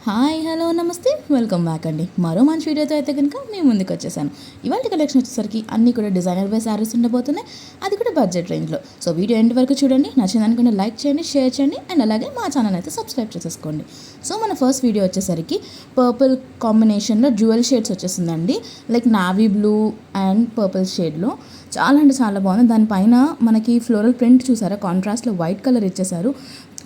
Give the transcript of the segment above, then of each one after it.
Hi hello నమస్తే welcome back అండి. మరో మంచి వీడియోతో అయితే కనుక మేము ముందుకు వచ్చేసాను. ఇవాళ కలెక్షన్ వచ్చేసరికి అన్నీ కూడా డిజైనర్ వే శారీస్ ఉండబోతున్నాయి, అది కూడా బడ్జెట్ రేంజ్లో. సో వీడియో ఎండ్ వరకు చూడండి, నచ్చింది అనుకుంటే లైక్ చేయండి, షేర్ చేయండి, అండ్ అలాగే మా ఛానల్ అయితే సబ్స్క్రైబ్ చేసేసుకోండి. సో మన ఫస్ట్ వీడియో వచ్చేసరికి పర్పుల్ కాంబినేషన్లో డ్యూయల్ షేడ్స్ వచ్చేసిందండి, like navy blue and purple షేడ్లో. చాలా అంటే చాలా బాగుంది. దానిపైన మనకి ఫ్లోరల్ ప్రింట్ చూసారా, కాంట్రాస్ట్లో వైట్ కలర్ ఇచ్చేసారు.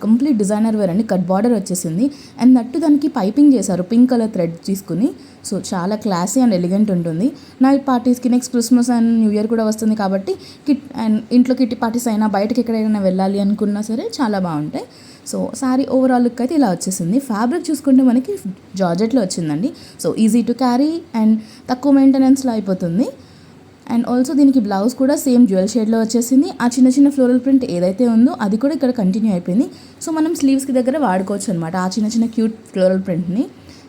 కంప్లీట్ డిజైనర్ వేర్ అండి, కట్ బార్డర్ వచ్చేసింది. అండ్ నట్టు దానికి పైపింగ్ చేశారు పింక్ కలర్ థ్రెడ్ తీసుకుని. సో చాలా క్లాసీ అండ్ ఎలిగెంట్ ఉంటుంది. నైట్ పార్టీస్కి, next Christmas and new year కూడా వస్తుంది కాబట్టి కిట్ అండ్ ఇంట్లో కిట్టి పార్టీస్ అయినా బయటకి ఎక్కడైనా వెళ్ళాలి అనుకున్నా సరే చాలా బాగుంటాయి. సో శారీ ఓవరాల్ లుక్ అయితే ఇలా వచ్చేసింది. ఫ్యాబ్రిక్ చూసుకుంటే మనకి జార్జెట్లో వచ్చిందండి. So easy to carry and తక్కువ మెయింటెనెన్స్లో అయిపోతుంది. అండ్ ఆల్సో దీనికి బ్లౌజ్ కూడా సేమ్ జ్యువెల్ షేడ్లో వచ్చేసింది. ఆ చిన్న చిన్న ఫ్లోరల్ ప్రింట్ ఏదైతే ఉందో అది కూడా ఇక్కడ కంటిన్యూ అయిపోయింది. సో మనం స్లీవ్స్కి దగ్గర వాడుకోవచ్చు అనమాట ఆ చిన్న చిన్న క్యూట్ ఫ్లోరల్ ప్రింట్ని.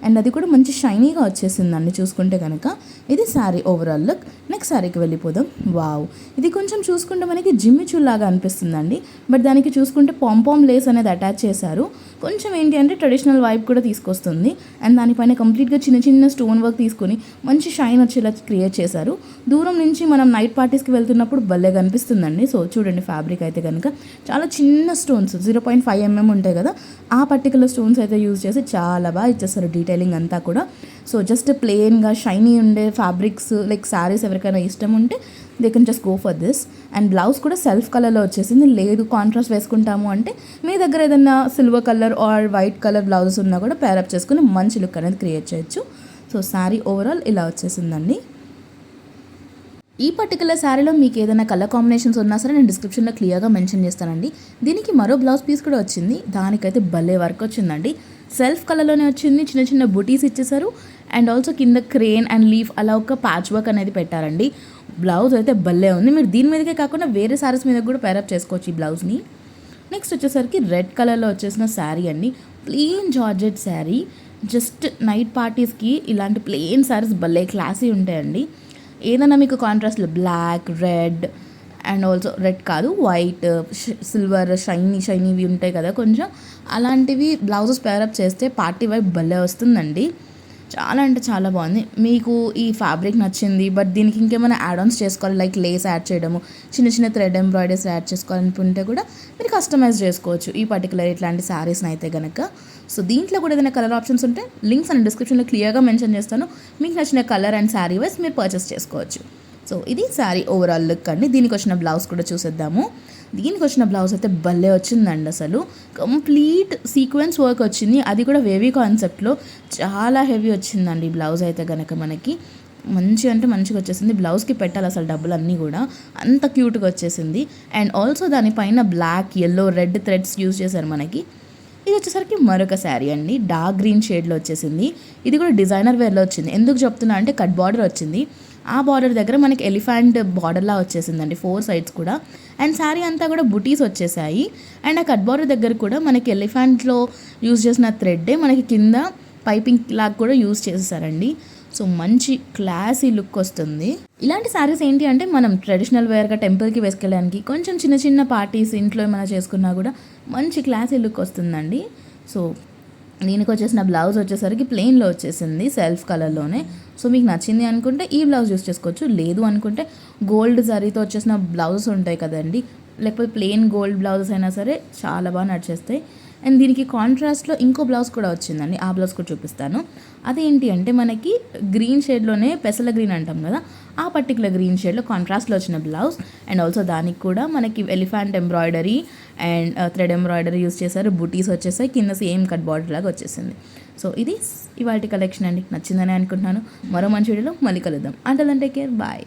అండ్ అది కూడా మంచి షైనీగా వచ్చేసిందండి చూసుకుంటే కనుక. ఇది శారీ ఓవరాల్ లుక్. నెక్స్ట్ శారీకి వెళ్ళిపోదాం. వావ్, ఇది కొంచెం చూసుకుంటే మనకి జిమ్మిచూ లాగా అనిపిస్తుందండి, బట్ దానికి చూసుకుంటే పాంపామ్ లేస్ అనేది అటాచ్ చేశారు. కొంచెం ఏంటి అంటే ట్రెడిషనల్ వైబ్ కూడా తీసుకొస్తుంది. అండ్ దానిపైన కంప్లీట్గా చిన్న చిన్న స్టోన్ వర్క్ తీసుకొని మంచి షైన్ వచ్చేలా క్రియేట్ చేశారు. దూరం నుంచి మనం నైట్ పార్టీస్కి వెళ్తున్నప్పుడు భలే కనిపిస్తుందండి. సో చూడండి, ఫ్యాబ్రిక్ అయితే కనుక చాలా చిన్న స్టోన్స్ 0.5 mm ఉంటాయి కదా, ఆ పర్టికులర్ స్టోన్స్ అయితే యూజ్ చేసి చాలా బాగా ఇచ్చేస్తారు డీటెయిలింగ్ అంతా కూడా. సో జస్ట్ ప్లెయిన్గా షైనీ ఉండే ఫ్యాబ్రిక్స్ లైక్ శారీస్ ఎవరికైనా ఇష్టం ఉంటే they can just go for this. And blouse కూడా సెల్ఫ్ కలర్లో వచ్చేసింది. లేదు కాంట్రాస్ట్ వేసుకుంటాము అంటే మీ దగ్గర ఏదైనా silver colour or white colour blouses ఉన్నా కూడా పేరప్ చేసుకుని మంచి లుక్ అనేది క్రియేట్ చేయొచ్చు. సో శారీ ఓవరాల్ ఇలా వచ్చేసిందండి. ఈ పర్టికులర్ శారీలో మీకు ఏదైనా కలర్ కాంబినేషన్స్ ఉన్నా సరే నేను డిస్క్రిప్షన్లో క్లియర్గా మెన్షన్ చేస్తానండి. దీనికి మరో బ్లౌజ్ పీస్ కూడా వచ్చింది, దానికైతే భలే వర్క్ వచ్చిందండి. సెల్ఫ్ కలర్లోనే వచ్చింది, చిన్న చిన్న బుటీస్ ఇచ్చేసారు. అండ్ ఆల్సో కింద క్రేన్ అండ్ లీఫ్ అలా ఒక ప్యాచ్ వర్క్ అనేది పెట్టారండి. బ్లౌజ్ అయితే భలే ఉంది. మీరు దీని మీదకే కాకుండా వేరే శారీస్ మీద కూడా పేరప్ చేసుకోవచ్చు ఈ బ్లౌజ్ని. నెక్స్ట్ వచ్చేసరికి రెడ్ కలర్లో వచ్చేసిన శారీ అండి, plain georgette sari. Just night పార్టీస్కి ఇలాంటి ప్లెయిన్ శారీస్ భలే క్లాసీ ఉంటాయండి. ఏదైనా మీకు కాంట్రాస్ట్లో black, red and also red కాదు వైట్, సిల్వర్ షైనీవి ఉంటాయి కదా కొంచెం, అలాంటివి బ్లౌజెస్ పేరప్ చేస్తే పార్టీ వైబ్ భలే వస్తుందండి. చాలా అంటే చాలా బాగుంది. మీకు ఈ ఫ్యాబ్రిక్ నచ్చింది, బట్ దీనికి ఇంకేమైనా యాడ్ ఆన్స్ చేసుకోవాలి, లైక్ లేస్ యాడ్ చేయడము, చిన్న చిన్న థ్రెడ్ ఎంబ్రాయిడరీస్ యాడ్ చేసుకోవాలనుకుంటే కూడా మీరు కస్టమైజ్ చేసుకోవచ్చు ఈ పర్టికులర్ ఇట్లాంటి శారీస్ని అయితే కనుక. సో దీంట్లో కూడా ఏదైనా కలర్ ఆప్షన్స్ ఉంటే లింక్స్ అండ్ డిస్క్రిప్షన్లో క్లియర్గా మెన్షన్ చేస్తాను. మీకు నచ్చిన కలర్ అండ్ శారీ వైస్ మీరు పర్చేస్ చేసుకోవచ్చు. సో ఇది శారీ ఓవరాల్ లుక్ అండి. దీనికి వచ్చిన బ్లౌజ్ కూడా చూసేద్దాము. దీనికి వచ్చిన బ్లౌజ్ అయితే భలే వచ్చిందండి. అసలు కంప్లీట్ సీక్వెన్స్ వర్క్ వచ్చింది, అది కూడా వేవీ కాన్సెప్ట్లో. చాలా హెవీ వచ్చిందండి బ్లౌజ్ అయితే కనుక మనకి. మంచి అంటే మంచిగా వచ్చేసింది. బ్లౌజ్కి పెట్టాలి అసలు డబ్బులు అన్నీ కూడా, అంత క్యూట్గా వచ్చేసింది. అండ్ ఆల్సో దానిపైన black, yellow, red threads use చేశారు మనకి. ఇది వచ్చేసరికి మరొక శారీ అండి, డార్క్ గ్రీన్ షేడ్లో వచ్చేసింది. ఇది కూడా డిజైనర్ వేర్లో వచ్చింది. ఎందుకు చెప్తున్నా అంటే కట్ బార్డర్ వచ్చింది. ఆ బార్డర్ దగ్గర మనకి ఎలిఫెంట్ బార్డర్లా వచ్చేసిందండి 4 sides కూడా. అండ్ శారీ అంతా కూడా బుటీస్ వచ్చేసాయి. అండ్ ఆ కట్ బార్డర్ దగ్గర కూడా మనకి ఎలిఫెంట్లో యూజ్ చేసిన థ్రెడ్డే మనకి కింద పైపింగ్ లాగా కూడా యూజ్ చేసేసారండి. సో మంచి క్లాసీ లుక్ వస్తుంది. ఇలాంటి శారీస్ ఏంటి అంటే మనం ట్రెడిషనల్ వేర్గా టెంపుల్కి వేసుకెళ్ళడానికి, కొంచెం చిన్న చిన్న పార్టీస్ ఇంట్లో ఏమైనా చేసుకున్నా కూడా మంచి క్లాసీ లుక్ వస్తుందండి. సో దీనికి వచ్చేసిన బ్లౌజ్ వచ్చేసరికి ప్లెయిన్లో వచ్చేసింది, సెల్ఫ్ కలర్లోనే. సో మీకు నచ్చింది అనుకుంటే ఈ బ్లౌజ్ యూస్ చేసుకోవచ్చు, లేదు అనుకుంటే గోల్డ్ జరీతో వచ్చేసిన బ్లౌజెస్ ఉంటాయి కదండి, లేకపోతే ప్లెయిన్ గోల్డ్ బ్లౌజెస్ అయినా సరే చాలా బాగా నచ్చేస్తాయి. అండ్ దీనికి కాంట్రాస్ట్లో ఇంకో బ్లౌజ్ కూడా వచ్చిందండి, ఆ బ్లౌజ్ కూడా చూపిస్తాను. అదేంటి అంటే మనకి గ్రీన్ షేడ్లోనే పెసల గ్రీన్ అంటాం కదా, ఆ పర్టికులర్ గ్రీన్ షేడ్లో కాంట్రాస్ట్లో వచ్చిన బ్లౌజ్. అండ్ ఆల్సో దానికి కూడా మనకి elephant embroidery and thread embroidery use చేశారు. బుటీస్ వచ్చేసాయి, కింద సేమ్ కట్ బార్డర్ లాగా వచ్చేసింది. సో ఇది ఇవాల్టి కలెక్షన్ అండి. నచ్చిందని అనుకుంటున్నాను. మరో మంచి వీడియోలో మళ్ళీ కలుద్దాం. Until take care, bye.